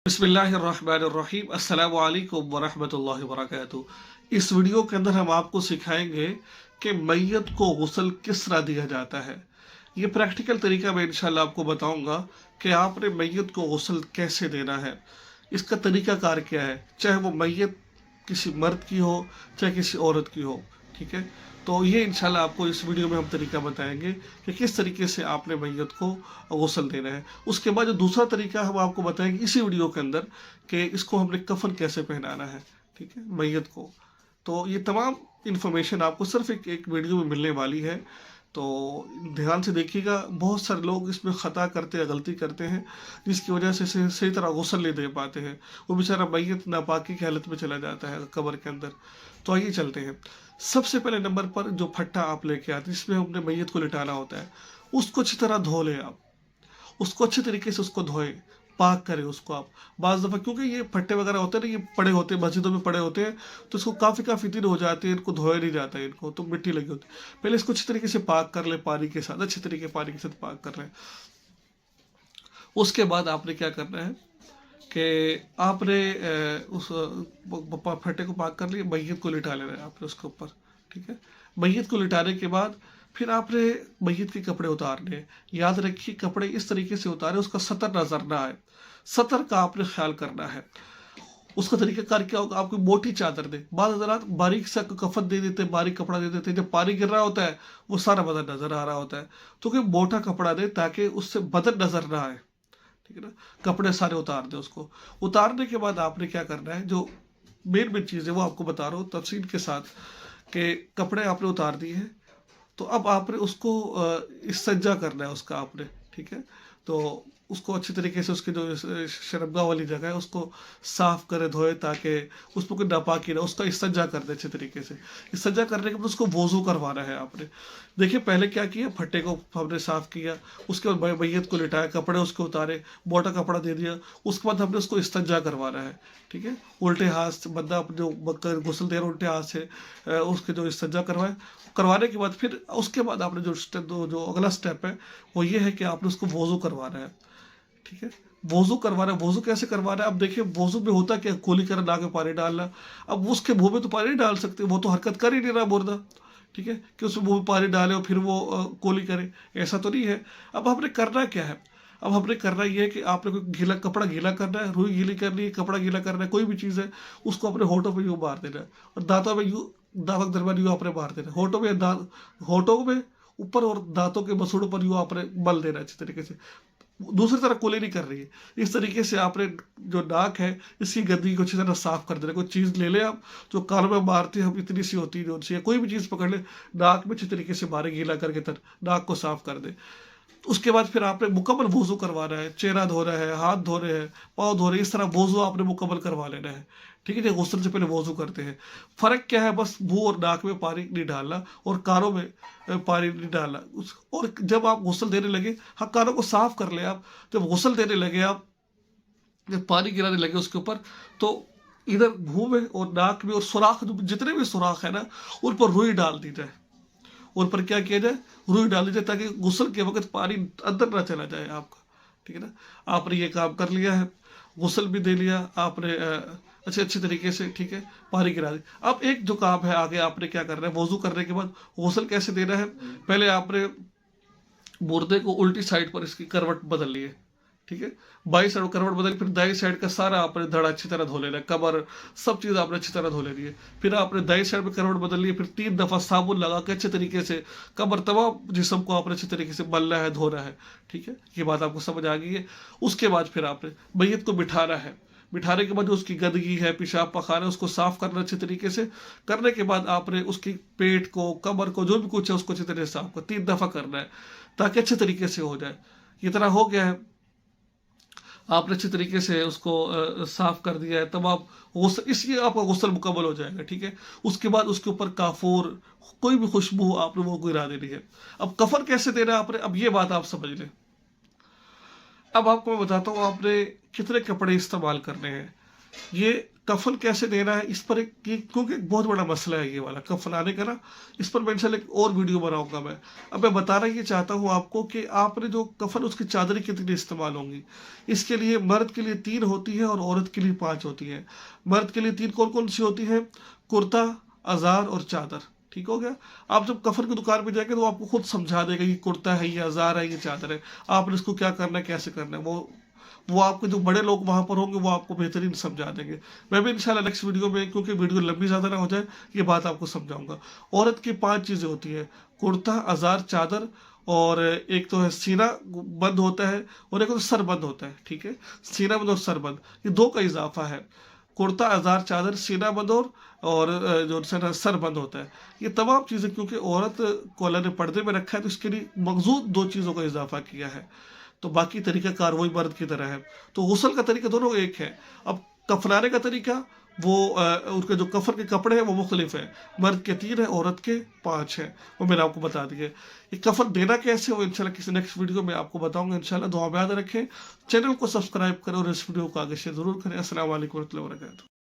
बिस्मिल्लाहिर्रहमानिर्रहीम अस्सलाम वालेकुम वरहमतुल्लाहि वबरकातुहू। इस वीडियो के अंदर हम आपको सिखाएंगे कि मैयत को गुस्ल किस तरह दिया जाता है। ये प्रैक्टिकल तरीका मैं इंशाल्लाह आपको बताऊंगा कि आपने मैयत को गुस्ल कैसे देना है। इसका तरीकाकार क्या है, चाहे वो मैयत किसी मर्द की हो चाहे किसी औरत की हो। ठीक है, तो ये इंशाल्लाह आपको इस वीडियो में हम तरीका बताएंगे कि किस तरीके से आपने मैयत को गुस्ल देना है। उसके बाद जो दूसरा तरीका हम आपको बताएंगे इसी वीडियो के अंदर कि इसको हमने कफन कैसे पहनाना है, ठीक है, मैयत को। तो ये तमाम इन्फॉर्मेशन आपको सिर्फ एक वीडियो में मिलने वाली है, तो ध्यान से देखिएगा। बहुत सारे लोग इसमें ख़ता करते हैं, गलती करते हैं, जिसकी वजह से सही तरह गुस्ल नहीं दे पाते हैं। वो बेचारा मैयत नापाकी की हालत में चला जाता है कब्र के अंदर। तो आइए चलते हैं। सबसे पहले नंबर पर जो फट्टा आप लेके आते हैं, जिसमें हमने मैयत को लिटाना होता है, उसको अच्छी तरह धो लें। आप उसको अच्छे तरीके से उसको धोएं, पाक करें उसको आप। बाज़ दफ़ा क्योंकि ये फट्टे वगैरह होते हैं ना, ये पड़े होते हैं, मस्जिदों में पड़े होते हैं, तो इसको काफ़ी दिन हो जाते हैं, इनको धोया नहीं जाता है, इनको तो मिट्टी लगी होती है। पहले इसको अच्छी तरीके से पाक कर ले, पानी के साथ, अच्छे तरीके पानी के साथ पाक कर लें। उसके बाद आपने क्या करना है कि आपने उस फट्टे को पाक कर लिया, मैयत को लिटा लेना है आपने उसके ऊपर। ठीक है, मैयत को लिटाने के बाद फिर आपने मैयत के कपड़े उतारने हैं। याद रखिए, कपड़े इस तरीके से उतारे उसका सतर नजर ना आए, सतर का आपने ख्याल करना है। उसका तरीका क्या होगा, आपको मोटी चादर दे। बाद हज़रात बारीक सा कफन दे देते, बारीक कपड़ा दे देते, जब पानी गिर रहा होता है वो सारा बदन नजर आ रहा होता है। तो कोई मोटा कपड़ा दे ताकि उससे बदन नजर ना आए। ठीक है ना, कपड़े सारे उतार दे। उसको उतारने के बाद आपने क्या करना है, जो मेन चीज़ है वो आपको बता रहा हूँ तफसील के साथ, कि कपड़े आपने उतार दिए हैं, तो अब आपने उसको इस्तिंजा करना है उसका आपने। ठीक है, तो उसको अच्छी तरीके से उसके जो शर्मगा वाली जगह है उसको साफ करे, धोए, ताकि उस पर कोई नापाकी ना, उसका इस्तिंजा कर दे अच्छे तरीके से। इस्तिंजा करने के बाद उसको वज़ू करवाना है आपने। देखिए, पहले क्या किया, फट्टे को हमने साफ किया, उसके बाद मैयत को लिटाया, कपड़े उसके उतारे, मोटा कपड़ा दे दिया, उसके बाद हमने उसको इस्तिंजा करवाना है। ठीक है, उल्टे हाथ से बंदा जो गुस्ल दे रहा है उल्टे हाथ से उसके जो इस्तिंजा करवाने के बाद फिर उसके बाद आपने जो अगला स्टेप है वो ये है कि आपने उसको वज़ू करवाना है। ठीक है, वज़ू करवाना है। वज़ू कैसे करवाना है, अब देखिए वज़ू में होता क्या, कोली कर नाक में पानी डालना। अब उसके मुंह में तो पानी नहीं डाल सकते, वो तो हरकत कर ही नहीं रहा मुर्दा। ठीक है, कि उसमें मुंह में पानी डाले और फिर वो कोली करे, ऐसा तो नहीं है। अब हमने करना क्या है, अब हमने करना ये है कि आपने कोई गीला कपड़ा गीला करना है, रुई गीली करनी है, कपड़ा गीला करना है, कोई भी चीज़ है, उसको अपने होठों पे यूँ मार देना है और दांतों में यूँ, दांतों के दरमियान यूँ आपने मार देना है। होठों में ऊपर और दांतों के मसूड़ों पर यूँ आपने मल देना है अच्छी तरीके से। दूसरी तरफ कोली नहीं कर रही है। इस तरीके से आपने जो नाक है इसकी गंदगी को अच्छी तरह साफ कर देना। कोई चीज़ ले ले आप, जो कान में मारते हैं हम, इतनी सी होती है जो कोई भी चीज़ पकड़ ले, नाक में अच्छी तरीके से मारे, गीला करके तर नाक को साफ कर दे। उसके बाद फिर आपने मुकम्मल वज़ू करवाना है, चेहरा धो रहा है, हाथ धो रहे हैं, पाँव धो रहे हैं, इस तरह वज़ू आपने मुकम्मल करवा लेना है। ठीक है, जो गुस्ल से पहले वज़ू करते हैं। फ़र्क क्या है, बस मुंह और नाक में पानी नहीं डालना और कानों में पानी नहीं डालना। और जब आप गुस्ल देने लगे, हाँ, कानों को साफ कर ले आप। जब गुस्ल देने लगे आप, जब पानी गिराने लगे उसके ऊपर, तो इधर मुंह में और नाक में और सुराख, जितने भी सुराख है ना, उन पर रुई डाल दी जाए। और पर क्या किया जाए, रुई डाल दीजिए, ताकि गुस्ल के वक्त पानी अंदर ना चला जाए आपका। ठीक है ना, आपने ये काम कर लिया है, गुस्ल भी दे लिया आपने अच्छे तरीके से। ठीक है, पानी गिरा दी। अब एक जो काम है आगे आपने क्या करना है, वज़ू करने के बाद गुस्ल कैसे देना है, पहले आपने मुर्दे को उल्टी साइड पर इसकी करवट बदल ली है। ठीक है, बाई साइड करवट बदल, फिर दाई साइड का सारा आपने धड़ा अच्छी तरह धो लेना है, कमर सब चीज़ आपने अच्छी तरह धो लेनी है। फिर आपने दाई साइड में करवट बदल ली है, फिर 3 दफ़ा साबुन लगा के अच्छे तरीके से कमर तमाम जिस्म को आपने अच्छे तरीके से मलना है, धोना है। ठीक है, ये बात आपको समझ आ गई है। उसके बाद फिर आपने मैयत को बिठाना है। बिठाने के बाद जो उसकी गंदगी है, पेशाब पखाना, उसको साफ करना अच्छे तरीके से। करने के बाद आपने उसकी पेट को, कमर को, जो भी कुछ है उसको अच्छी तरह से साफ कर 3 दफ़ा करना है, ताकि अच्छे तरीके से हो जाए। ये तरह हो गया है, आपने अच्छी तरीके से उसको साफ कर दिया है, तब आप गुस्ल, इसलिए आपका गुस्ल मुकम्मल हो जाएगा। ठीक है, उसके बाद उसके ऊपर काफूर, कोई भी खुशबू आपने वो गिरा देनी है। अब कफन कैसे देना है आपने, अब ये बात आप समझ लें। अब आपको मैं बताता हूँ आपने कितने कपड़े इस्तेमाल करने हैं। یہ کفن کیسے دینا ہے اس پر کیونکہ ایک بہت بڑا مسئلہ ہے یہ والا کفنانے کا نا. اس پر میں انشاءاللہ ایک اور ویڈیو بناؤں گا میں. اب میں بتانا یہ چاہتا ہوں آپ کو کہ آپ نے جو کفن اس کی چادریں کتنی استعمال ہوں گی. اس کے لیے مرد کے لیے 3 ہوتی ہے اور عورت کے لیے 5 ہوتی ہے. مرد کے لیے 3 کون کون سی ہوتی ہے؟ کرتا، ازار اور چادر. ٹھیک ہو گیا. آپ جب کفن کی دکان پہ جائیں گے تو آپ کو خود سمجھا دے گا یہ کرتا ہے، یہ ازار ہے، یہ چادر ہے. آپ نے اس کو کیا کرنا ہے، کیسے کرنا ہے، وہ آپ کے جو بڑے لوگ وہاں پر ہوں گے وہ آپ کو بہترین سمجھا دیں گے. میں بھی انشاءاللہ نیکسٹ ویڈیو میں، کیونکہ ویڈیو لمبی زیادہ نہ ہو جائے، یہ بات آپ کو سمجھاؤں گا. عورت کی 5 چیزیں ہوتی ہیں: کرتا، ازار، چادر، اور ایک تو ہے سینہ بند ہوتا ہے، اور ایک تو سر بند ہوتا ہے. ٹھیک ہے، سینہ بند اور سر بند، یہ 2 کا اضافہ ہے. کرتا، ازار، چادر، سینہ بند اور جو سر بند ہوتا ہے. یہ تمام چیزیں کیونکہ عورت کو اللہ نے پردے میں رکھا ہے تو اس کے لیے مخصوص 2 چیزوں کا اضافہ کیا ہے. تو باقی طریقہ کار وہی مرد کی طرح ہے. تو غسل کا طریقہ دونوں ایک ہے. اب کفنانے کا طریقہ وہ ان کے جو کفن کے کپڑے ہیں وہ مختلف ہیں. مرد کے 3 ہیں، عورت کے 5 ہیں. وہ میں نے آپ کو بتا دیے. یہ کفن دینا کیسے وہ انشاءاللہ کسی نیکسٹ ویڈیو میں آپ کو بتاؤں گا. انشاءاللہ دعا میں یاد رکھیں، چینل کو سبسکرائب کریں اور اس ویڈیو کو آگے شیئر ضرور کریں. السلام علیکم ورحمۃ اللہ وبرکاتہ.